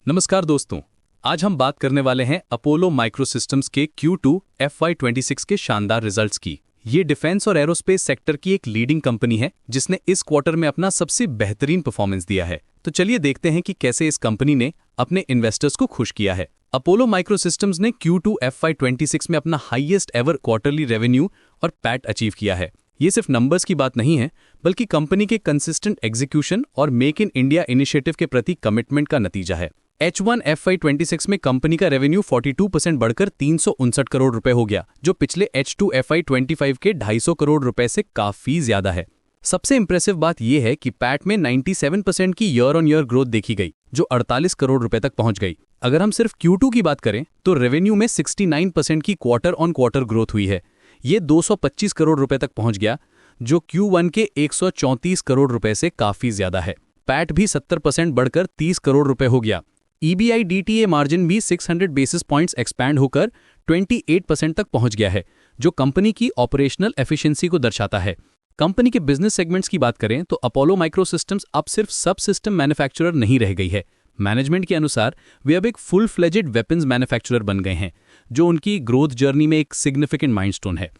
नमस्कार दोस्तों, आज हम बात करने वाले हैं अपोलो माइक्रोसिस्टम्स के Q2 FY26 के शानदार रिजल्ट्स की। ये डिफेंस और एरोस्पेस सेक्टर की एक लीडिंग कंपनी है जिसने इस क्वार्टर में अपना सबसे बेहतरीन परफॉर्मेंस दिया है। तो चलिए देखते हैं कि कैसे इस कंपनी ने अपने इन्वेस्टर्स को खुश किया है। अपोलो माइक्रोसिस्टम्स ने Q2 FY26 में अपना हाईएस्ट एवर क्वार्टरली रेवेन्यू और पैट अचीव किया है। ये सिर्फ नंबर्स की बात नहीं है, बल्कि कंपनी के कंसिस्टेंट एग्जीक्यूशन और मेक इन इंडिया इनिशिएटिव के प्रति कमिटमेंट का नतीजा है। H1 FY26 में कंपनी का रेवेन्यू 42% बढ़कर 359 करोड़ रुपए हो गया, जो पिछले H2 FY25 के 250 करोड़ रुपए से काफी ज्यादा है। सबसे इंप्रेसिव बात यह है कि पैट में 97% की ईयर ऑन ईयर ग्रोथ देखी गई, जो 48 करोड़ रुपए तक पहुंच गई। अगर हम सिर्फ Q2 की बात करें तो रेवेन्यू में 69% की क्वार्टर ऑन क्वार्टर ग्रोथ हुई है। ये 225 करोड़ रुपए तक पहुंच गया, जो Q1 के 134 करोड़ रुपए से काफी ज्यादा है। पैट भी 70% बढ़कर 30 करोड़ रुपए हो गया। EBITDA मार्जिन भी 600 बेसिस पॉइंट्स एक्सपैंड होकर 28% तक पहुंच गया है, जो कंपनी की ऑपरेशनल एफिशिएंसी को दर्शाता है। कंपनी के बिजनेस सेगमेंट्स की बात करें तो अपोलो माइक्रोसिस्टम्स अब सिर्फ सब सिस्टम मैन्युफैक्चरर नहीं रह गई है। मैनेजमेंट के अनुसार वे अब एक फुल फ्लेजेड वेपन्स मैन्युफैक्चरर बन गए हैं, जो उनकी ग्रोथ जर्नी में एक सिग्निफिकेंट माइलस्टोन है।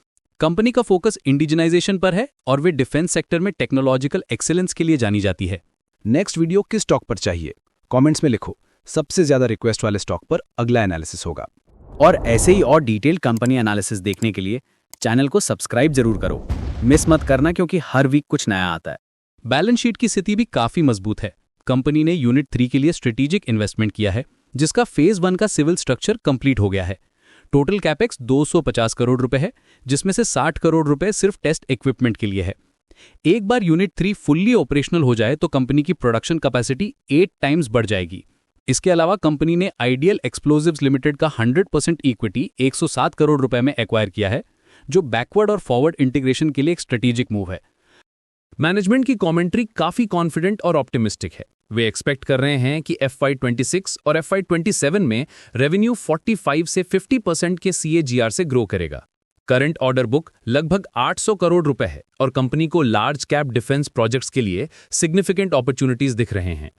कंपनी का फोकस इंडिजिनाइजेशन पर है और वे डिफेंस सेक्टर में टेक्नोलॉजिकल एक्सीलेंस के लिए जानी जाती है। नेक्स्ट वीडियो किस स्टॉक पर चाहिए, कमेंट्स में लिखो। सबसे ज्यादा रिक्वेस्ट वाले स्टॉक पर अगला एनालिसिस होगा। और ऐसे ही और डिटेल कंपनी एनालिसिस देखने के लिए चैनल को सब्सक्राइब जरूर करो। मिस मत करना, क्योंकि हर वीक कुछ नया आता है। बैलेंस शीट की स्थिति भी काफी मजबूत है। कंपनी ने यूनिट 3 के लिए स्ट्रेटेजिक इन्वेस्टमेंट किया है, जिसका फेज 1 का सिविल स्ट्रक्चर कंप्लीट हो गया है। टोटल कैपेक्स 250 करोड़ रुपए है, जिसमें से 60 करोड़ रुपए सिर्फ टेस्ट इक्विपमेंट के लिए है। एक बार यूनिट 3 फुल्ली ऑपरेशनल हो जाए तो कंपनी की प्रोडक्शन कैपेसिटी 8 टाइम्स बढ़ जाएगी। इसके अलावा कंपनी ने आइडियल एक्सप्लोजिव्स लिमिटेड का 100% इक्विटी 107 करोड़ रुपए में एक्वायर किया है, जो बैकवर्ड और फॉरवर्ड इंटीग्रेशन के लिए एक स्ट्रेटेजिक मूव है। मैनेजमेंट की कमेंट्री काफी कॉन्फिडेंट और ऑप्टिमिस्टिक है। वे एक्सपेक्ट कर रहे हैं कि FY26 और FY27 में रेवेन्यू 45 से 50% के CAGR से ग्रो करेगा। करंट ऑर्डर बुक लगभग 800 करोड़ रुपए है और कंपनी को लार्ज कैप डिफेंस प्रोजेक्ट्स के लिए सिग्निफिकेंट अपॉर्चुनिटीज दिख रहे हैं।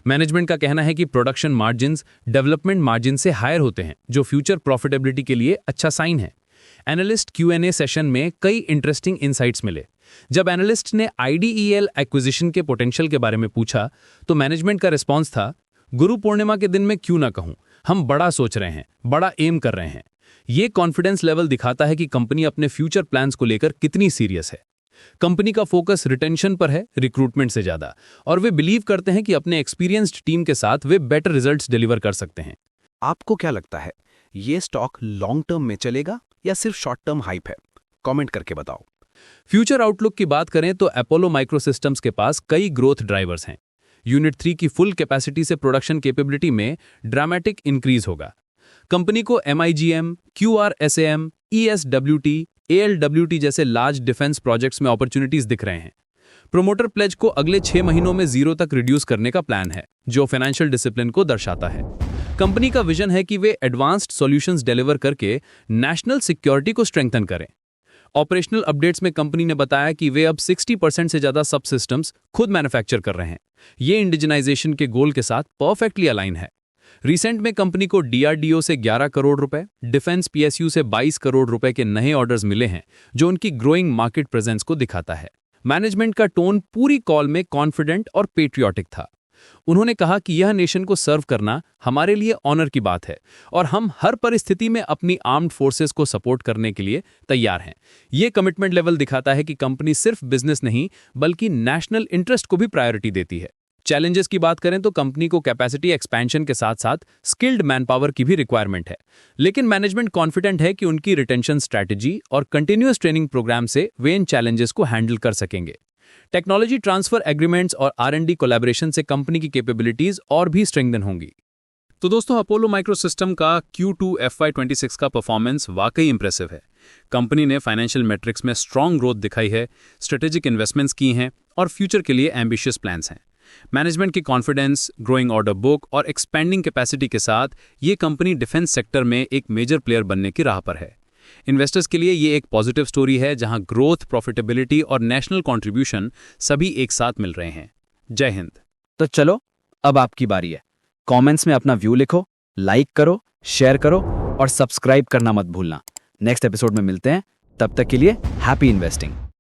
मैनेजमेंट का कहना है कि प्रोडक्शन मार्जिन्स डेवलपमेंट मार्जिन से हायर होते हैं, जो फ्यूचर प्रॉफिटेबिलिटी के लिए अच्छा साइन है। एनालिस्ट Q&A सेशन में कई इंटरेस्टिंग इनसाइट्स मिले। जब एनालिस्ट ने IDEL एक्विजिशन के पोटेंशियल के बारे में पूछा तो मैनेजमेंट का रिस्पॉन्स था, गुरु पूर्णिमा के दिन में क्यों ना कहूं, हम बड़ा सोच रहे हैं, बड़ा एम कर रहे हैं। ये कॉन्फिडेंस लेवल दिखाता है कि कंपनी अपने फ्यूचर प्लान्स को लेकर कितनी सीरियस है। कंपनी का फोकस रिटेंशन पर है, रिक्रूटमेंट से ज्यादा, और वे बिलीव करते हैं कि अपने एक्सपीरियंस्ड टीम के साथ वे बेटर रिजल्ट्स डिलीवर कर सकते हैं। आपको क्या लगता है, ये स्टॉक लॉन्ग टर्म में चलेगा या सिर्फ शॉर्ट टर्म हाइप है? कमेंट करके बताओ। फ्यूचर आउटलुक की बात करें तो अपोलो माइक्रोसिस्टम्स के पास कई ग्रोथ ड्राइवर्स हैं। यूनिट 3 की फुल कैपेसिटी से प्रोडक्शन कैपेबिलिटी में ड्रामेटिक इंक्रीज होगा। कंपनी को MIGM, QRSAM, ESWT, ALWT जैसे लार्ज डिफेंस प्रोजेक्ट्स में अपॉर्चुनिटीज दिख रहे हैं। प्रोमोटर प्लेज को अगले 6 महीनों में 0 तक रिड्यूस करने का प्लान है, जो फाइनेंशियल डिसिप्लिन को दर्शाता है। कंपनी का विजन है कि वे एडवांस्ड सॉल्यूशंस डिलीवर करके नेशनल सिक्योरिटी को स्ट्रेंथन करें। ऑपरेशनल अपडेट्स में कंपनी ने बताया कि वे अब 60% से ज्यादा सब सिस्टम्स खुद मैन्युफैक्चर कर रहे हैं। ये इंडिजिनाइजेशन के गोल के साथ परफेक्टली अलाइन है। रिसेंट में कंपनी को DRDO से 11 करोड़ रुपए, डिफेंस PSU से 22 करोड़ रुपए के नए ऑर्डर्स मिले हैं, जो उनकी ग्रोइंग मार्केट प्रेजेंस को दिखाता है। मैनेजमेंट का टोन पूरी कॉल में कॉन्फिडेंट और पेट्रियोटिक था। उन्होंने कहा कि यह नेशन को सर्व करना हमारे लिए ऑनर की बात है और हम हर परिस्थिति में अपनी आर्म्ड फोर्सेस को सपोर्ट करने के लिए तैयार हैं। यह कमिटमेंट लेवल दिखाता है कि कंपनी सिर्फ बिजनेस नहीं, बल्कि नेशनल इंटरेस्ट को भी प्रायोरिटी देती है। चैलेंजेस की बात करें तो कंपनी को कैपेसिटी एक्सपेंशन के साथ साथ स्किल्ड मैन पावर की भी रिक्वायरमेंट है, लेकिन मैनेजमेंट कॉन्फिडेंट है कि उनकी रिटेंशन स्ट्रैटेजी और कंटिन्यूअस ट्रेनिंग प्रोग्राम से वे इन चैलेंजेस को हैंडल कर सकेंगे। टेक्नोलॉजी ट्रांसफर एग्रीमेंट्स और R&D कोलैबोरेशन से कंपनी की कैपेबिलिटीज और भी स्ट्रेंथन होंगी। तो दोस्तों, अपोलो माइक्रोसिस्टम का Q2 FY26 का परफॉर्मेंस वाकई इंप्रेसिव है। कंपनी ने फाइनेंशियल मैट्रिक्स में स्ट्रॉन्ग ग्रोथ दिखाई है, स्ट्रेटेजिक इन्वेस्टमेंट्स की हैं और फ्यूचर के लिए एम्बिशियस प्लान्स हैं। मैनेजमेंट की कॉन्फिडेंस, ग्रोइंग ऑर्डर बुक और एक्सपेंडिंग कैपेसिटी के साथ ये कंपनी डिफेंस सेक्टर में एक मेजर प्लेयर बनने की राह पर है। इन्वेस्टर्स के लिए ये एक पॉजिटिव स्टोरी है, जहां ग्रोथ, प्रॉफिटेबिलिटी और नेशनल कंट्रीब्यूशन सभी एक साथ मिल रहे हैं। जय हिंद। तो चलो, अब आपकी बारी है। कमेंट्स में अपना व्यू लिखो, लाइक करो, शेयर करो और सब्सक्राइब करना मत भूलना। नेक्स्ट एपिसोड में मिलते हैं, तब तक के लिए हैप्पी इन्वेस्टिंग।